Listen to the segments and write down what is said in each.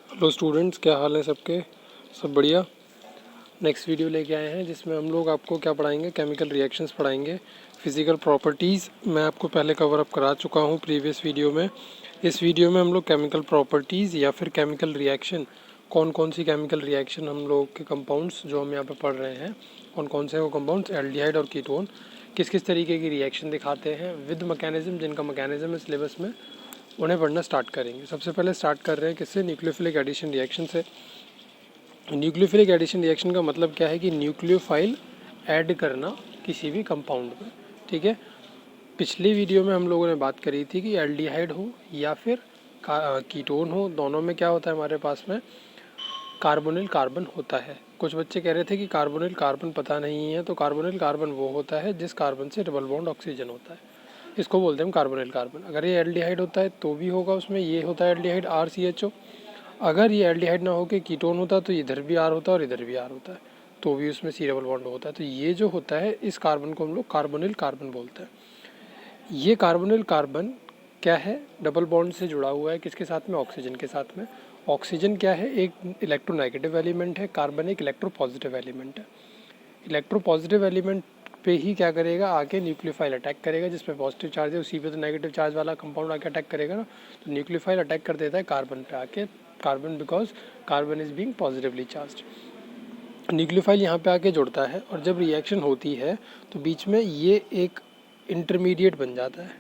Hello students, क्या हाल है सबके? सब बढ़िया। नेक्स्ट वीडियो लेके आए हैं जिसमें हम लोग आपको क्या पढ़ाएंगे, केमिकल रिएक्शंस पढ़ाएंगे। फिज़िकल प्रॉपर्टीज़ मैं आपको पहले कवर अप करा चुका हूँ प्रीवियस वीडियो में। इस वीडियो में हम लोग केमिकल प्रॉपर्टीज़ या फिर केमिकल रिएक्शन, कौन कौन सी केमिकल रिएक्शन हम लोग के कंपाउंड्स जो हम यहाँ पे पढ़ रहे हैं, कौन कौन से वो कंपाउंड्स एल्डिहाइड और कीटोन किस किस तरीके की रिएक्शन दिखाते हैं विद मैकेनिज्म, जिनका मैकेनिज्म है सिलेबस में, उन्हें पढ़ना स्टार्ट करेंगे। सबसे पहले स्टार्ट कर रहे हैं किससे? न्यूक्लियोफिलिक एडिशन रिएक्शन से। न्यूक्लियोफिलिक एडिशन रिएक्शन का मतलब क्या है कि न्यूक्लियोफाइल ऐड करना किसी भी कंपाउंड में। ठीक है, पिछली वीडियो में हम लोगों ने बात करी थी कि एल्डिहाइड हो या फिर कीटोन हो, दोनों में क्या होता है हमारे पास में? कार्बोनिल कार्बन होता है। कुछ बच्चे कह रहे थे कि कार्बोनिल कार्बन पता नहीं है, तो कार्बोनिल कार्बन वो होता है जिस कार्बन से डबल बॉन्ड ऑक्सीजन होता है, इसको बोलते हैं हम कार्बोनिल कार्बन। अगर ये एल्डिहाइड होता है तो भी होगा उसमें, ये होता है एल्डिहाइड RCHO। अगर ये एल्डिहाइड ना होकर कीटोन होता तो इधर भी R होता और इधर भी R होता है, तो भी उसमें C डबल बॉन्ड होता है। तो ये जो होता है इस कार्बन को हम लोग कार्बोनिल कार्बन बोलते हैं। ये कार्बोनिल कार्बन क्या है? डबल बॉन्ड से जुड़ा हुआ है किसके साथ में? ऑक्सीजन के साथ में। ऑक्सीजन क्या है? एक इलेक्ट्रोनेगेटिव एलिमेंट है, कार्बन एक इलेक्ट्रोपॉजिटिव एलिमेंट है। इलेक्ट्रोपॉजिटिव एलिमेंट पे ही क्या करेगा? आके न्यूक्लियोफाइल अटैक करेगा, जिस पे पॉजिटिव चार्ज है उसी पे तो नेगेटिव चार्ज वाला कंपाउंड आके अटैक करेगा ना। तो न्यूक्लियोफाइल अटैक कर देता है कार्बन पे आके, carbon because carbon is being positively charged. Nucleophile यहाँ पे आके जुड़ता है और जब रिएक्शन होती है तो बीच में ये एक इंटरमीडिएट बन जाता है,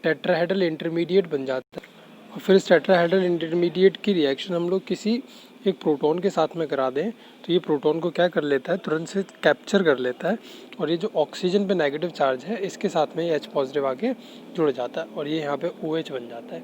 टेट्राहेड्रल इंटरमीडिएट बन जाता है। और फिर इस टेट्राहेड्रल इंटरमीडिएट की रिएक्शन हम लोग किसी एक प्रोटॉन के साथ में करा दें तो ये प्रोटॉन को क्या कर लेता है? तुरंत से कैप्चर कर लेता है, और ये जो ऑक्सीजन पे नेगेटिव चार्ज है इसके साथ में ये H पॉजिटिव आके जुड़ जाता है और ये यहाँ पे OH बन जाता है।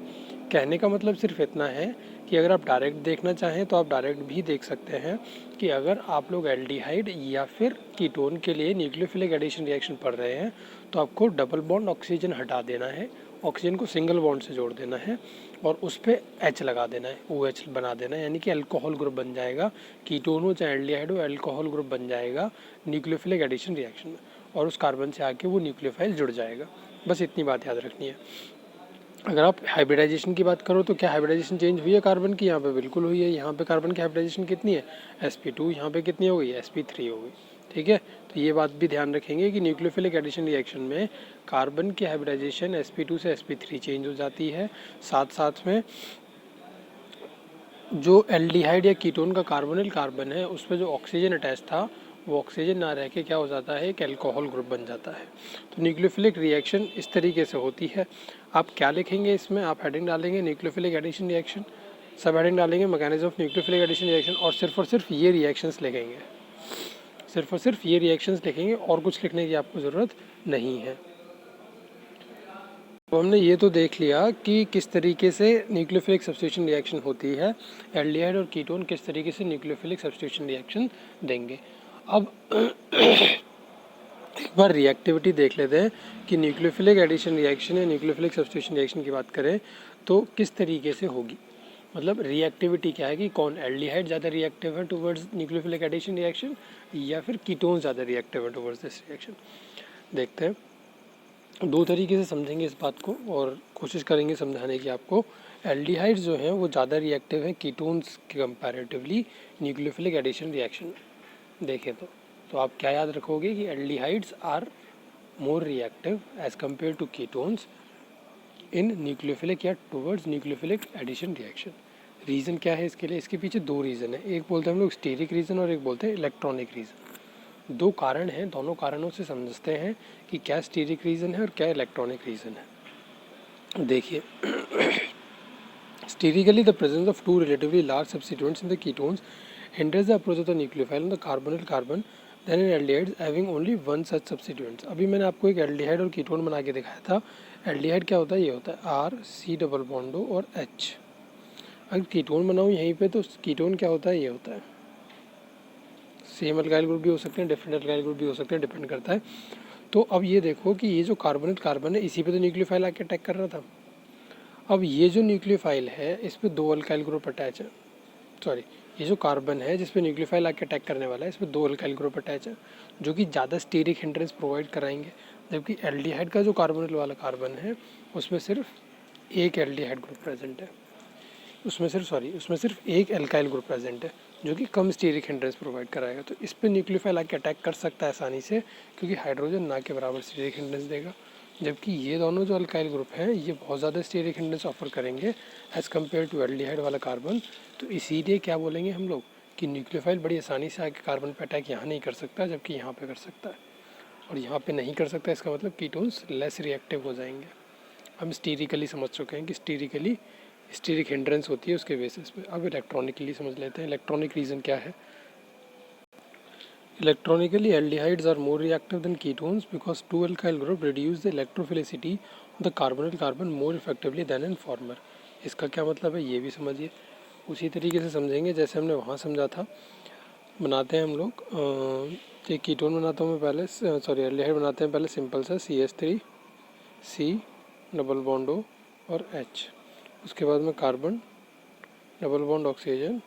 कहने का मतलब सिर्फ इतना है कि अगर आप डायरेक्ट देखना चाहें तो आप डायरेक्ट भी देख सकते हैं कि अगर आप लोग एल्डिहाइड या फिर कीटोन के लिए न्यूक्लियोफिलिक एडिशन रिएक्शन पढ़ रहे हैं तो आपको डबल बॉन्ड ऑक्सीजन हटा देना है, ऑक्सीजन को सिंगल बॉन्ड से जोड़ देना है और उस पर H लगा देना है, OH बना देना है, यानी कि अल्कोहल ग्रुप बन जाएगा। कीटोन हो चाहे एल्डिहाइड हो, अल्कोहल ग्रुप बन जाएगा न्यूक्लियोफिलिक एडिशन रिएक्शन में, और उस कार्बन से आके वो न्यूक्लियोफाइल जुड़ जाएगा। बस इतनी बात याद रखनी है। अगर आप हाइब्रिडाइजेशन की बात करो तो क्या हाइब्रिडाइजेशन चेंज हुई है कार्बन की? यहाँ पे बिल्कुल हुई है। यहाँ पे कार्बन की हाइब्रिडाइजेशन कितनी है? sp2। यहाँ पे कितनी हो गई? sp3 हो गई। ठीक है, तो ये बात भी ध्यान रखेंगे कि न्यूक्लियोफिलिक एडिशन रिएक्शन में कार्बन की हाइब्रिडाइजेशन sp2 से sp3 चेंज हो जाती है। साथ साथ में जो एल्डिहाइड या कीटोन का कार्बोनिल कार्बन है उस पर जो ऑक्सीजन अटैच था वो ऑक्सीजन ना रह के क्या हो जाता है? एक अल्कोहल ग्रुप बन जाता है। तो न्यूक्लियोफिलिक रिएक्शन इस तरीके से होती है। आप क्या लिखेंगे इसमें? आप हेडिंग डालेंगे न्यूक्लियोफिलिक एडिशन रिएक्शन, सब हेडिंग डालेंगे mechanism of nucleophilic addition reaction, और सिर्फ ये रिएक्शंस लिखेंगे, सिर्फ और सिर्फ ये रिएक्शंस लिखेंगे, और कुछ लिखने की आपको ज़रूरत नहीं है। तो हमने ये तो देख लिया कि किस तरीके से न्यूक्लियोफिलिक सब्स्टिट्यूशन रिएक्शन होती है, एल्डिहाइड और कीटोन किस तरीके से न्यूक्लियोफिलिक सब्स्टिट्यूशन रिएक्शन देंगे। अब एक बार रिएक्टिविटी देख लेते हैं कि न्यूक्लियोफिलिक एडिशन रिएक्शन या न्यूक्लियोफिलिक सब्स्टिट्यूशन रिएक्शन की बात करें तो किस तरीके से होगी। मतलब रिएक्टिविटी क्या है कि कौन एल्डिहाइड ज़्यादा रिएक्टिव है टुवर्ड्स न्यूक्लियोफिलिक एडिशन रिएक्शन या फिर कीटोन ज़्यादा रिएक्टिव है टुवर्ड्स दिस रिएक्शन। देखते हैं, दो तरीके से समझेंगे इस बात को और कोशिश करेंगे समझाने की आपको। एल्डिहाइड्स जो हैं वो ज़्यादा रिएक्टिव हैं कीटोन्स के कंपैरेटिवली न्यूक्लियोफिलिक एडिशन रिएक्शन में। देखें तो आप क्या याद रखोगे कि aldehydes are more reactive as compared to ketones in nucleophilic या towards nucleophilic addition reaction. Reason क्या है इसके लिए? इसके पीछे दो रीज़न है, एक बोलते हैं हम लोग स्टेरिक रीज़न और एक बोलते हैं इलेक्ट्रॉनिक रीज़न। दो कारण हैं, दोनों कारणों से समझते हैं कि क्या स्टेरिक रीज़न है और क्या इलेक्ट्रॉनिक रीज़न है। देखिए, sterically the presence of two relatively large substituents in the ketones hinders the approach of the nucleophile on the carbonyl carbon than in aldehydes having only one such substituents। अभी मैंने आपको एक aldehyde और ketone बना के दिखाया था। Aldehyde क्या होता है? ये होता है R C डबल बॉन्डो और H। अगर कीटोन बनाऊँ यहीं पे तो कीटोन क्या होता है? ये होता है सेम अल्काइल ग्रुप भी हो सकते हैं, डिफरेंट अल्काइल ग्रुप भी हो सकते हैं, डिपेंड करता है। तो अब ये देखो कि ये जो कार्बोनेल कार्बन है इसी पे तो न्यूक्लियोफाइल आके अटैक कर रहा था। अब ये जो न्यूक्लियोफाइल है इस पे दो अल्काइल ग्रुप अटैच है, सॉरी ये जो कार्बन है जिस पे न्यूक्लियोफाइल आके अटैक करने वाला है इस पे दो अल्काइल ग्रुप अटैच है जो कि ज़्यादा स्टेरिक हिंड्रेंस प्रोवाइड कराएंगे। जबकि एल्डिहाइड का जो कार्बोनेल वाला कार्बन है उसमें सिर्फ एक एल्डिहाइड ग्रुप प्रेजेंट है। उसमें सिर्फ एक एल्काइल ग्रुप प्रेजेंट है जो कि कम स्टीरिक हिंड्रेंस प्रोवाइड कराएगा, तो इस पे न्यूक्लियोफाइल आके अटैक कर सकता है आसानी से, क्योंकि हाइड्रोजन ना के बराबर स्टीरिक हिंड्रेंस देगा। जबकि ये दोनों जो अल्काइल ग्रुप हैं ये बहुत ज़्यादा स्टीरिक हिंड्रेंस ऑफर करेंगे एज़ कम्पेयर टू एल्डिहाइड वाला कार्बन। तो इसीलिए क्या बोलेंगे हम लोग कि न्यूक्लियोफाइल बड़ी आसानी से आके कार्बन पे अटैक यहाँ नहीं कर सकता, जबकि यहाँ पे कर सकता है। और यहाँ पे नहीं कर सकता, इसका मतलब कीटोन्स लेस रिएक्टिव हो जाएंगे। हम स्टीरिकली समझ चुके हैं कि स्टीरिक हिंड्रेंस होती है उसके बेसिस पे। अब इलेक्ट्रॉनिकली समझ लेते हैं। इलेक्ट्रॉनिक रीज़न क्या है? Electronically aldehydes are more reactive than ketones because two alkyl group reduce the electrophilicity of the carbonyl carbon more effectively than in former. इसका क्या मतलब है ये भी समझिए। उसी तरीके से समझेंगे जैसे हमने वहाँ समझा था। बनाते हैं हम लोग एक कीटोन बनाता हूँ मैं पहले, सॉरी एल्डिहाइड बनाते हैं पहले सिंपल सा CH3 C double bond O और H। उसके बाद में carbon double bond oxygen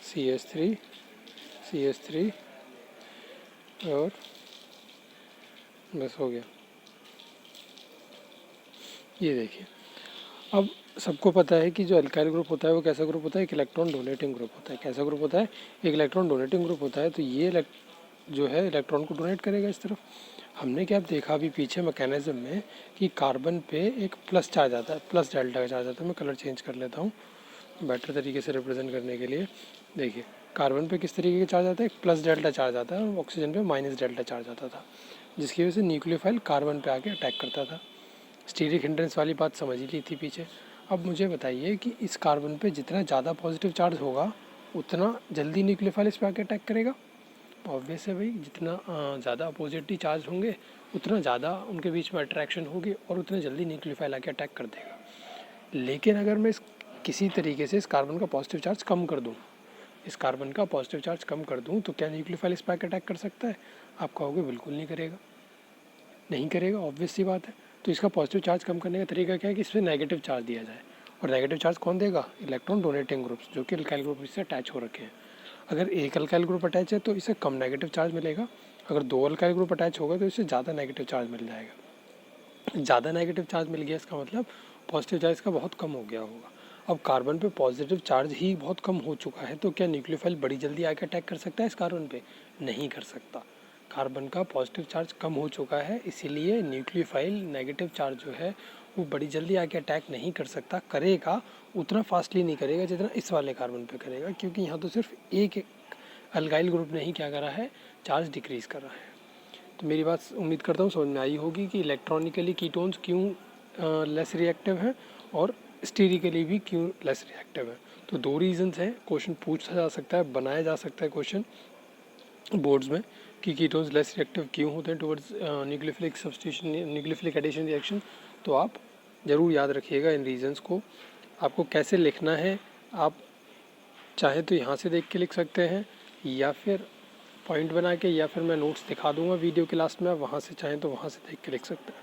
CH3 और बस हो गया। ये देखिए, अब सबको पता है कि जो अल्काइल ग्रुप होता है वो कैसा ग्रुप होता है? एक इलेक्ट्रॉन डोनेटिंग ग्रुप होता है। कैसा ग्रुप होता है? एक इलेक्ट्रॉन डोनेटिंग ग्रुप होता है। तो ये जो है इलेक्ट्रॉन को डोनेट करेगा इस तरफ। हमने क्या देखा अभी पीछे मैकेनिज्म में कि कार्बन पे एक प्लस चार्ज आता है, प्लस डेल्टा का चार्ज आता है। मैं कलर चेंज कर लेता हूँ बेटर तरीके से रिप्रेजेंट करने के लिए। देखिए कार्बन पे किस तरीके का चार्ज आता है? एक प्लस डेल्टा चार्ज आता है और ऑक्सीजन पे माइनस डेल्टा चार्ज आता था, जिसकी वजह से न्यूक्लियोफाइल कार्बन पे आके अटैक करता था। स्टीरिक हिंड्रेंस वाली बात समझ ही ली थी पीछे। अब मुझे बताइए कि इस कार्बन पे जितना ज़्यादा पॉजिटिव चार्ज होगा उतना जल्दी न्यूक्लियोफाइल इस पर आके अटैक करेगा। ऑब्वियस है भाई, जितना ज़्यादा अपोजिटिव चार्ज होंगे उतना ज़्यादा उनके बीच में अट्रैक्शन होगी और उतने जल्दी न्यूक्लियोफाइल आके अटैक कर देगा। लेकिन अगर मैं किसी तरीके से इस कार्बन का पॉजिटिव चार्ज कम कर दूँ, तो क्या न्यूक्लियोफाइल इस पर आके अटैक कर सकता है? आप कहोगे बिल्कुल नहीं करेगा। नहीं करेगा, ऑब्वियस सी बात है। तो इसका पॉजिटिव चार्ज कम करने का तरीका क्या है कि इस पर नेगेटिव चार्ज दिया जाए। और नेगेटिव चार्ज कौन देगा? इलेक्ट्रॉन डोनेटिंग ग्रुप्स, जो कि अल्काइल ग्रुप इससे अटैच हो रखे हैं। अगर एक अल्काइल ग्रुप अटैच है तो इसे कम नेगेटिव चार्ज मिलेगा। अगर दो अल्काइल ग्रुप अटैच होगा तो इससे ज़्यादा नेगेटिव चार्ज मिल जाएगा। ज़्यादा नेगेटिव चार्ज मिल गया इसका मतलब पॉजिटिव चार्ज का बहुत कम हो गया होगा। अब कार्बन पे पॉजिटिव चार्ज ही बहुत कम हो चुका है, तो क्या न्यूक्लियोफाइल बड़ी जल्दी आके अटैक कर सकता है इस कार्बन पे? नहीं कर सकता। कार्बन का पॉजिटिव चार्ज कम हो चुका है, इसीलिए न्यूक्लियोफाइल नेगेटिव चार्ज जो है वो बड़ी जल्दी आके अटैक नहीं कर सकता। करेगा उतना फास्टली नहीं करेगा जितना इस वाले कार्बन पे करेगा, क्योंकि यहाँ तो सिर्फ एक अल्काइल ग्रुप ने ही क्या करा है? चार्ज डिक्रीज़ कर रहा है। तो मेरी बात उम्मीद करता हूँ समझ में आई होगी कि इलेक्ट्रॉनिकली कीटोन्स क्यों लेस रिएक्टिव हैं और स्टीरिकली भी क्यों लेस रिएक्टिव है। तो दो रीजंस हैं। क्वेश्चन पूछा जा सकता है, बनाया जा सकता है क्वेश्चन बोर्ड्स में कि कीटोन्स लेस रिएक्टिव क्यों होते हैं towards nucleophilic substitution, nucleophilic addition reaction. तो आप ज़रूर याद रखिएगा इन रीजंस को। आपको कैसे लिखना है, आप चाहे तो यहाँ से देख के लिख सकते हैं या फिर पॉइंट बना के, या फिर मैं नोट्स दिखा दूंगा वीडियो के लास्ट में, आप वहाँ से चाहें तो वहाँ से देख के लिख सकते हैं।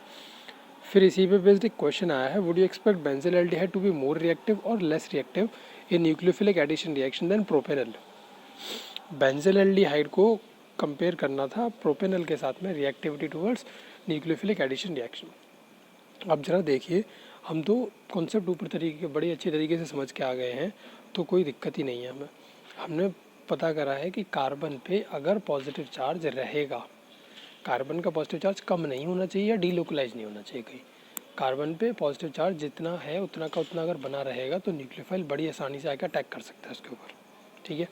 फिर इसी पे बेस्ड एक क्वेश्चन आया है, would you expect benzyl aldehyde to be more reactive और less reactive in nucleophilic addition reaction than propanal. Benzyl aldehyde को कंपेयर करना था प्रोपेनल के साथ में reactivity towards nucleophilic addition reaction. अब जरा देखिए, हम तो कॉन्सेप्ट ऊपर तरीके बड़ी अच्छी तरीके से समझ के आ गए हैं, तो कोई दिक्कत ही नहीं है हमें। हमने पता करा है कि कार्बन पे अगर पॉजिटिव चार्ज रहेगा, कार्बन का पॉजिटिव चार्ज कम नहीं होना चाहिए या डीलोकलाइज नहीं होना चाहिए कहीं। कार्बन पे पॉजिटिव चार्ज जितना है उतना का उतना अगर बना रहेगा तो न्यूक्लियोफाइल बड़ी आसानी से आकर अटैक कर सकता है उसके ऊपर, ठीक है।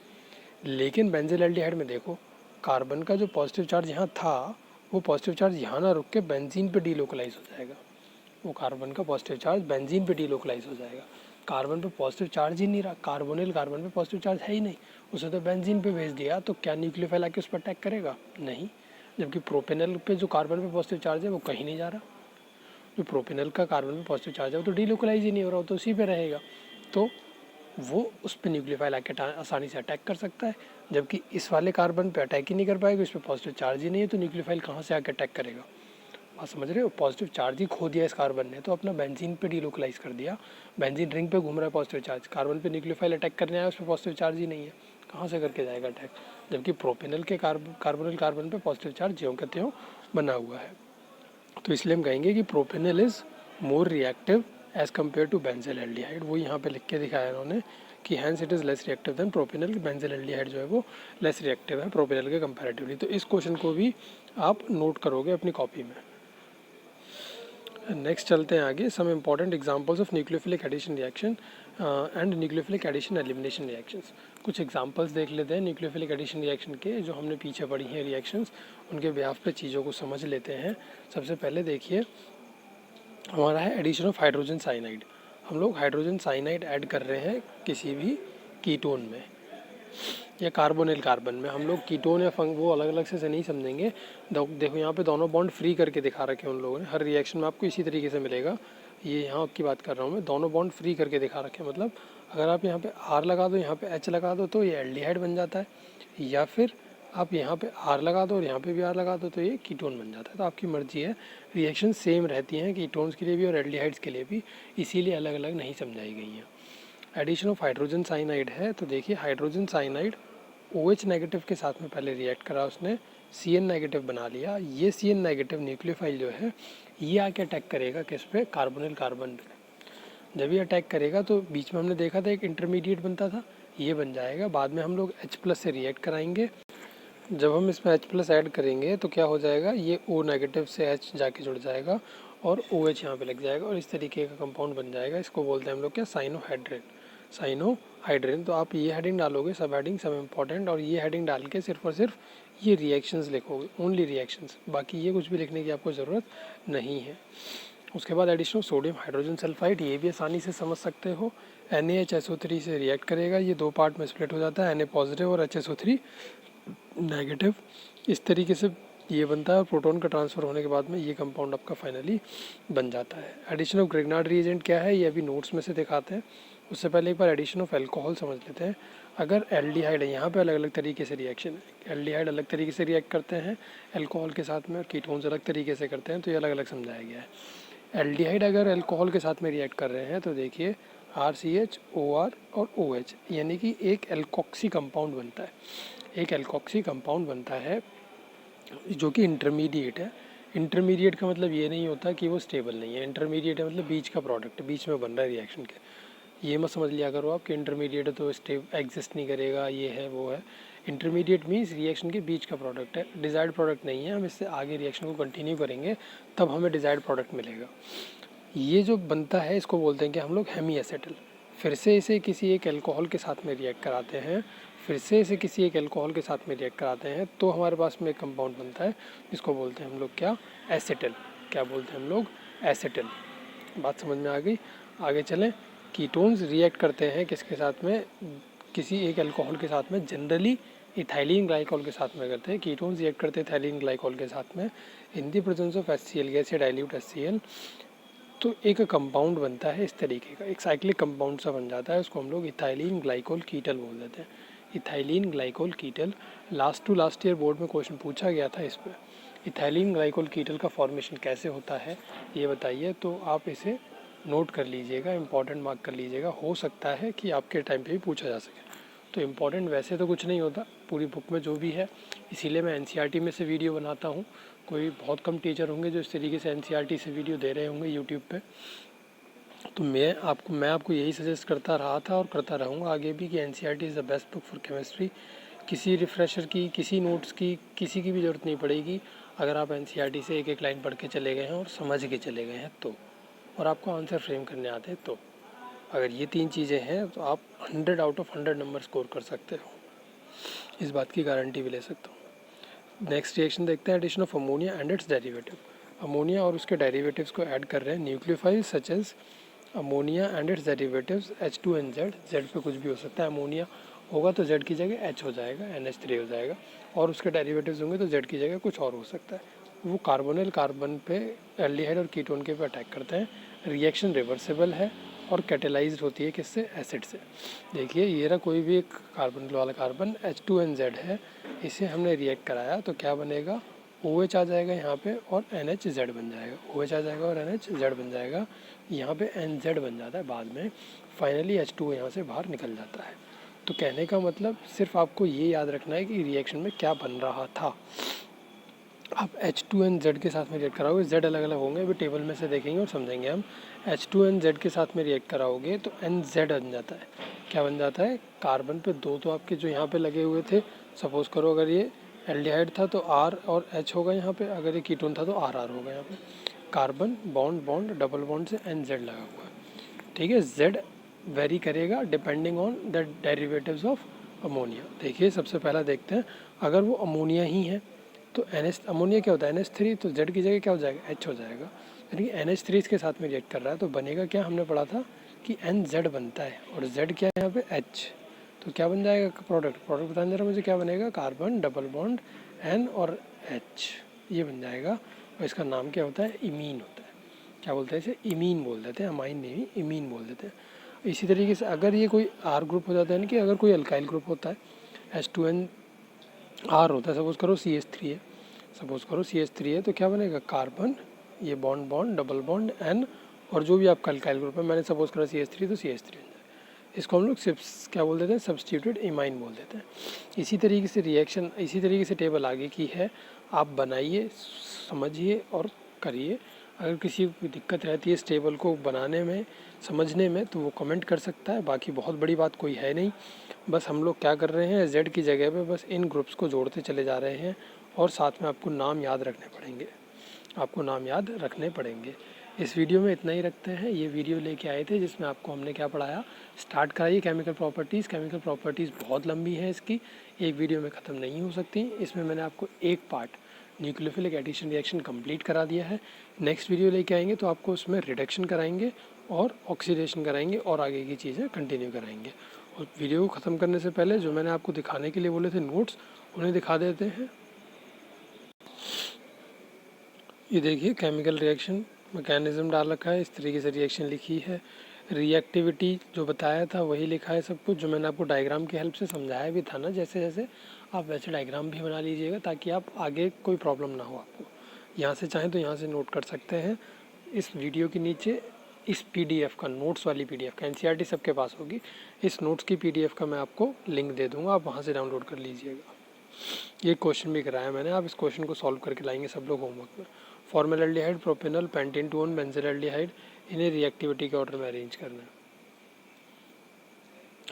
लेकिन बेंजिल एल्डिहाइड में देखो, कार्बन का जो पॉजिटिव चार्ज यहाँ था वो पॉजिटिव चार्ज यहाँ ना रुक के बेंजीन पे डीलोकलाइज हो जाएगा। वो कार्बन का पॉजिटिव चार्ज बेंजीन पे डीलोकलाइज हो जाएगा। कार्बन पे पॉजिटिव चार्ज ही नहीं रहा, कार्बोनिल कार्बन पे पॉजिटिव चार्ज है ही नहीं, उसे तो बेंजीन पे भेज दिया। तो क्या न्यूक्लियोफाइल आके उस पर अटैक करेगा? नहीं। जबकि प्रोपेनल पे जो कार्बन पे पॉजिटिव चार्ज है वो कहीं नहीं जा रहा। जो प्रोपेनल का कार्बन पे पॉजिटिव चार्ज है वो तो डीलोकलाइज ही नहीं हो रहा, तो उसी पे रहेगा। तो वो उस पर न्यूक्लियोफाइल आके आसानी से अटैक कर सकता है। जबकि इस वाले कार्बन पे अटैक ही नहीं कर पाएगा, इस पर पॉजिटिव चार्ज ही नहीं है, तो न्यूक्लियोफाइल कहाँ से आके अटैक करेगा? बात समझ रहे हो? पॉजिटिव चार्ज ही खो दिया इस कार्बन ने, तो अपना बेंजीन पे डीलोकलाइज कर दिया। बेंजीन रिंग पे घूम रहा है पॉजिटिव चार्ज, कार्बन पे न्यूक्लियोफाइल अटैक करने आया, उस पर पॉजिटिव चार्ज ही नहीं है, कहाँ से करके जाएगा अटैक? जबकि प्रोपेनल के कार्बोनिल कार्बन पे पॉजिटिव चार्ज ज्यों का त्यों बना हुआ है। तो इसलिए हम कहेंगे कि propanal is more reactive as compare to benzyl aldehyde. वो यहाँ पे लिख के दिखाया इन्होंने कि hence it is less reactive than propanal. Benzyl aldehyde जो है वो लेस रिएक्टिव है प्रोपेनल के कंपैरेटिवली। तो इस क्वेश्चन को भी आप नोट करोगे अपनी कॉपी में। नेक्स्ट चलते हैं आगे। Some important examples of nucleophilic addition reaction and nucleophilic addition elimination reactions. कुछ एग्जांपल्स देख लेते हैं न्यूक्लियोफिलिक एडिशन रिएक्शन के, जो हमने पीछे पढ़ी हैं रिएक्शंस, उनके बिहाफ पे चीज़ों को समझ लेते हैं। सबसे पहले देखिए हमारा है एडिशन ऑफ हाइड्रोजन साइनाइड। हम लोग हाइड्रोजन साइनाइड ऐड कर रहे हैं किसी भी कीटोन में या कार्बोनिल कार्बन में। हम लोग कीटोन या फंग वो अलग अलग से नहीं समझेंगे। देखो यहाँ पे दोनों बॉन्ड फ्री करके दिखा रखे हैं उन लोगों ने। हर रिएक्शन में आपको इसी तरीके से मिलेगा। ये यहाँ की बात कर रहा हूँ मैं, दोनों बॉन्ड फ्री करके दिखा रखे हैं। मतलब अगर आप यहाँ पे R लगा दो, यहाँ पे H लगा दो तो ये एल्डिहाइड बन जाता है, या फिर आप यहाँ पे R लगा दो और यहाँ पे भी R लगा दो तो ये कीटोन बन जाता है। तो आपकी मर्जी है। रिएक्शन सेम रहती हैं कीटोन्स के लिए भी और एल्डिहाइड्स के लिए भी, इसीलिए अलग अलग नहीं समझाई गई हैं। एडिशन ऑफ हाइड्रोजन साइनाइड है तो देखिए हाइड्रोजन साइनाइड OH नेगेटिव के साथ में पहले रिएक्ट करा, उसने CN नेगेटिव बना लिया। ये CN नेगेटिव न्यूक्लियोफाइल जो है ये आके अटैक करेगा किस पे, कार्बोनिल कार्बन पे। जब ये अटैक करेगा तो बीच में हमने देखा था एक इंटरमीडिएट बनता था, ये बन जाएगा। बाद में हम लोग H+ से रिएक्ट कराएंगे। जब हम इसमें H+ ऐड करेंगे तो क्या हो जाएगा, ये O नेगेटिव से H जाके जुड़ जाएगा और OH यहाँ पे लग जाएगा और इस तरीके का कंपाउंड बन जाएगा। इसको बोलते हैं हम लोग क्या, साइनोहाइड्रेट। साइनोहाइड्रेन। तो आप ये हेडिंग डालोगे, सब हेडिंग सब इम्पॉर्टेंट, और ये हेडिंग डाल के सिर्फ और सिर्फ ये रिएक्शंस लिखोगे, ओनली रिएक्शंस। बाकी ये कुछ भी लिखने की आपको ज़रूरत नहीं है। उसके बाद addition of sodium hydrogen sulphide, ये भी आसानी से समझ सकते हो। NaHSO3 से रिएक्ट करेगा, ये दो पार्ट में स्प्लिट हो जाता है, Na पॉजिटिव और HSO3 नेगेटिव। इस तरीके से ये बनता है और प्रोटॉन का ट्रांसफ़र होने के बाद में ये कंपाउंड आपका फाइनली बन जाता है। एडिशन ऑफ ग्रिग्नार्ड रिएजेंट क्या है, ये अभी नोट्स में से दिखाते हैं। उससे पहले एक बार एडिशन ऑफ अल्कोहल समझ लेते हैं। अगर एल्डिहाइड है, यहाँ पे अलग अलग तरीके से रिएक्शन है। एल्डिहाइड अलग तरीके से रिएक्ट करते हैं अल्कोहल के साथ में, और कीटोन्स अलग तरीके से करते हैं, तो ये अलग अलग समझाया गया है। एल्डिहाइड अगर अल्कोहल के साथ में रिएक्ट कर रहे हैं तो देखिए RCH OR और OH, यानी कि एक एल्कोक्सी कंपाउंड बनता है। एक एल्कोक्सी कंपाउंड बनता है जो कि इंटरमीडिएट है। इंटरमीडिएट का मतलब ये नहीं होता कि वो स्टेबल नहीं है। इंटरमीडिएट है मतलब बीच का प्रोडक्ट, बीच में बन रहा है रिएक्शन के। ये मत समझ लिया करो आप कि इंटरमीडिएट है तो एग्जिस्ट नहीं करेगा, ये है वो है। इंटरमीडिएट मीन्स रिएक्शन के बीच का प्रोडक्ट है, डिज़ायर्ड प्रोडक्ट नहीं है। हम इससे आगे रिएक्शन को कंटिन्यू करेंगे तब हमें डिज़ायर्ड प्रोडक्ट मिलेगा। ये जो बनता है इसको बोलते हैं कि हम लोग हेमी एसेटल। फिर से इसे किसी एक अल्कोहल के साथ में रिएक्ट कराते हैं, फिर से इसे किसी एक अल्कोहल के साथ में रिएक्ट कराते हैं, तो हमारे पास में एक कंपाउंड बनता है जिसको बोलते हैं हम लोग क्या, एसेटल। क्या बोलते हैं हम लोग, एसेटल। बात समझ में आ गई। आगे चलें। कीटोन्स रिएक्ट करते हैं किसके साथ में, किसी एक अल्कोहल के साथ में, जनरली इथाइलिन ग्लाइकोल के साथ में करते हैं। कीटोन्स रिएक्ट करते हैं इथाइलिन ग्लाइकोल के साथ में in the presence of HCl gas या डाइल्यूट HCl। तो एक कंपाउंड बनता है इस तरीके का, एक साइक्लिक कंपाउंड सा बन जाता है, उसको हम लोग इथाइलिन ग्लाइकोल कीटल बोल देते हैं। Ethylene glycol कीटल, last year board में क्वेश्चन पूछा गया था इस पर। इथाइलिन ग्लाइकोल कीटल का फॉर्मेशन कैसे होता है ये बताइए, तो आप इसे नोट कर लीजिएगा, इंपॉर्टेंट मार्क कर लीजिएगा। हो सकता है कि आपके टाइम पे भी पूछा जा सके। तो इम्पॉर्टेंट वैसे तो कुछ नहीं होता पूरी बुक में जो भी है, इसीलिए मैं NCERT में से वीडियो बनाता हूँ। कोई बहुत कम टीचर होंगे जो इस तरीके से NCERT से वीडियो दे रहे होंगे यूट्यूब पे। तो मैं आपको यही सजेस्ट करता रहा था और करता रहूँगा आगे भी कि NCERT is the best book for chemistry. किसी रिफ्रेशर की, किसी नोट्स की, किसी की भी ज़रूरत नहीं पड़ेगी अगर आप NCERT से एक एक लाइन पढ़ के चले गए हैं और समझ के चले गए हैं तो, और आपको आंसर फ्रेम करने आते हैं तो। अगर ये तीन चीज़ें हैं तो आप 100 आउट ऑफ 100 नंबर स्कोर कर सकते हो, इस बात की गारंटी भी ले सकता हूँ। नेक्स्ट रिएक्शन देखते हैं, addition of ammonia and its derivative. Ammonia और उसके डेरिवेटिव्स को ऐड कर रहे हैं nucleophile such as ammonia and its derivatives H2NZ। Z पे कुछ भी हो सकता है, अमोनिया होगा तो Z की जगह H हो जाएगा, NH3 हो जाएगा, और उसके डेरिवेटिव्स होंगे तो Z की जगह कुछ और हो सकता है। वो कार्बोनिल कार्बन पे, एल्डिहाइड और कीटोन के पे अटैक करते हैं। रिएक्शन रिवर्सिबल है और कैटेलाइज्ड होती है किससे, एसिड से। देखिए ये रहा कोई भी एक कार्बन वाला कार्बन H2NZ है, इसे हमने रिएक्ट कराया तो क्या बनेगा, OH आ जाएगा यहाँ पे और NHZ बन जाएगा। OH आ जाएगा और NHZ बन जाएगा, यहाँ पे NZ बन जाता है बाद में। फाइनली H2O यहाँ से बाहर निकल जाता है। तो कहने का मतलब सिर्फ आपको ये याद रखना है कि रिएक्शन में क्या बन रहा था। आप H2N Z के साथ में रिएक्ट कराओगे, Z अलग अलग होंगे, अभी टेबल में से देखेंगे और समझेंगे हम। H2N Z के साथ में रिएक्ट कराओगे तो NZ बन जाता है। क्या बन जाता है? कार्बन पे दो तो आपके जो यहाँ पे लगे हुए थे, सपोज करो अगर ये एल्डिहाइड था तो R और H होगा यहाँ पे, अगर ये कीटोन था तो RR होगा यहाँ पे। Carbon bond bond double bond से NZ लगा हुआ है, ठीक है। Z वेरी करेगा depending on the derivatives of ammonia. देखिए सबसे पहला देखते हैं, अगर वो अमोनिया ही है तो NH अमोनिया क्या होता है NH3, तो Z की जगह क्या हो जाएगा H हो जाएगा, यानी कि NH3 इसके साथ में रिएक्ट कर रहा है तो बनेगा क्या, हमने पढ़ा था कि NZ बनता है और Z क्या है यहाँ पे H, तो क्या बन जाएगा प्रोडक्ट बताने जरा मुझे क्या बनेगा, कार्बन डबल बॉन्ड N और H ये बन जाएगा और इसका नाम क्या होता है, इमीन होता है। क्या बोलते हैं इसे, इमीन बोल देते हैं, अमाइन नहीं इमीन बोल देते हैं। इसी तरीके से अगर ये कोई R ग्रुप हो जाता है, यानी कि अगर कोई अल्काइल ग्रुप होता है H2N R होता है, सपोज करो CH3 है, सपोज करो CH3 है तो क्या बनेगा, कार्बन ये bond bond double bond N और जो भी आपका अल्काइल ग्रुप है, मैंने सपोज करा CH3 तो CH3 बन जाए। इसको हम लोग क्या बोल देते हैं, सब्स्टिट्यूटेड इमाइन बोल देते हैं। इसी तरीके से रिएक्शन, इसी तरीके से टेबल आगे की है, आप बनाइए, समझिए और करिए। अगर किसी को कोई दिक्कत रहती है इस टेबल को बनाने में, समझने में, तो वो कमेंट कर सकता है। बाकी बहुत बड़ी बात कोई है नहीं, बस हम लोग क्या कर रहे हैं, Z की जगह पे बस इन ग्रुप्स को जोड़ते चले जा रहे हैं और साथ में आपको नाम याद रखने पड़ेंगे। इस वीडियो में इतना ही रखते हैं। ये वीडियो लेके आए थे जिसमें आपको हमने क्या पढ़ाया, स्टार्ट कराइए केमिकल प्रॉपर्टीज़ बहुत लंबी है इसकी, एक वीडियो में ख़त्म नहीं हो सकती। इसमें मैंने आपको एक part nucleophilic addition reaction complete करा दिया है। नेक्स्ट वीडियो लेके आएंगे तो आपको उसमें रिडक्शन कराएंगे और ऑक्सीडेशन कराएंगे और आगे की चीज़ें कंटिन्यू कराएंगे। और वीडियो को ख़त्म करने से पहले जो मैंने आपको दिखाने के लिए बोले थे नोट्स, उन्हें दिखा देते हैं। ये देखिए केमिकल रिएक्शन मैकेनिज्म डाल रखा है, इस तरीके से रिएक्शन लिखी है। रिएक्टिविटी जो बताया था वही लिखा है सब कुछ, जो मैंने आपको डायग्राम की हेल्प से समझाया भी था ना, जैसे जैसे आप वैसे डायग्राम भी बना लीजिएगा ताकि आप आगे कोई प्रॉब्लम ना हो आपको। यहाँ से चाहें तो यहाँ से नोट कर सकते हैं। इस वीडियो के नीचे इस PDF का, नोट्स वाली PDF का, NCERT सबके पास होगी, इस नोट्स की PDF का मैं आपको लिंक दे दूँगा, आप वहाँ से डाउनलोड कर लीजिएगा। ये क्वेश्चन भी कराया मैंने, आप इस क्वेश्चन को सॉल्व करके लाएंगे सब लोग होमवर्क में। फॉर्मलडिहाइड, प्रोपेनॉल, पेंटेन टू 1 बेंजील्डिहाइड, इन्हें रिएक्टिविटी के ऑर्डर में अरेंज करना है।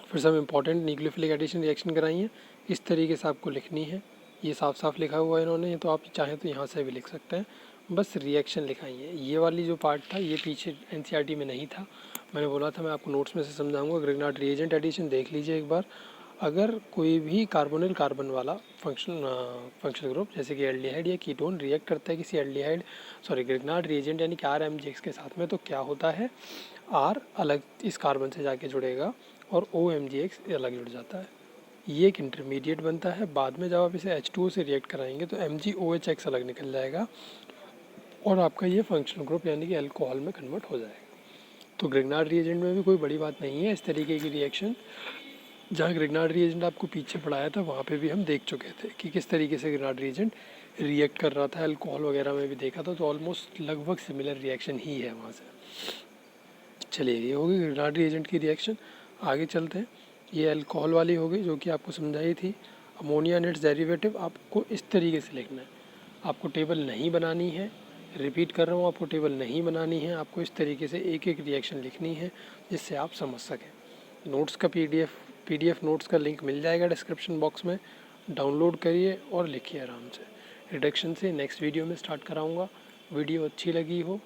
फिर सब इंपॉर्टेंट न्यूक्लियोफिलिक एडिशन रिएक्शन कराई है, इस तरीके से आपको लिखनी है। ये साफ साफ लिखा हुआ है इन्होंने, तो आप चाहें तो यहाँ से भी लिख सकते हैं, बस रिएक्शन लिखाई है। ये वाली जो पार्ट था ये पीछे NCERT में नहीं था, मैंने बोला था मैं आपको नोट्स में से समझाऊंगा। ग्रिग्नार्ड रिएजेंट एडिशन देख लीजिए एक बार। अगर कोई भी कार्बोनिल कार्बन वाला फंक्शनल ग्रुप जैसे कि एल्डिहाइड या कीटोन रिएक्ट करता है किसी ग्रिग्नार्ड रिएजेंट यानी कि RMGX के साथ में, तो क्या होता है, R अलग इस कार्बन से जाके जुड़ेगा और OMGX अलग जुड़ जाता है, ये एक इंटरमीडिएट बनता है। बाद में जब आप इसे H2O से रिएक्ट कराएंगे तो MgOHX अलग निकल जाएगा और आपका ये फंक्शनल ग्रुप यानी कि अल्कोहल में कन्वर्ट हो जाएगा। तो ग्रिग्नार्ड रिएजेंट में भी कोई बड़ी बात नहीं है, इस तरीके की रिएक्शन जहाँ ग्रिग्नार्ड रिएजेंट आपको पीछे पढ़ाया था वहाँ पे भी हम देख चुके थे कि किस तरीके से ग्रिग्नार्ड रिएजेंट रिएक्ट कर रहा था, अल्कोहल वगैरह में भी देखा था, तो ऑलमोस्ट लगभग सिमिलर रिएक्शन ही है वहाँ से। चलिए ये होगी ग्रिग्नार्ड रिएजेंट की रिएक्शन, आगे चलते हैं। ये अल्कोहल वाली होगी जो कि आपको समझाई थी। अमोनिया एंड इट्स डेरिवेटिव आपको इस तरीके से लिखना है, आपको टेबल नहीं बनानी है, रिपीट कर रहा हूँ, आपको टेबल नहीं बनानी है, आपको इस तरीके से एक एक रिएक्शन लिखनी है जिससे आप समझ सकें। नोट्स का PDF नोट्स का लिंक मिल जाएगा डिस्क्रिप्शन बॉक्स में, डाउनलोड करिए और लिखिए आराम से। रिडक्शन से नेक्स्ट वीडियो में स्टार्ट कराऊंगा। वीडियो अच्छी लगी हो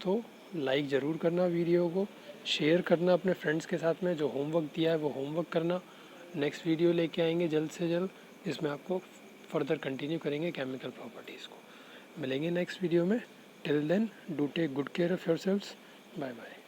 तो लाइक ज़रूर करना, वीडियो को शेयर करना अपने फ्रेंड्स के साथ में, जो होमवर्क दिया है वो होमवर्क करना। नेक्स्ट वीडियो लेके आएंगे जल्द से जल्द, जिसमें आपको फर्दर कंटिन्यू करेंगे केमिकल प्रॉपर्टीज़ को। मिलेंगे नेक्स्ट वीडियो में, till then do take good care of yourselves, bye bye.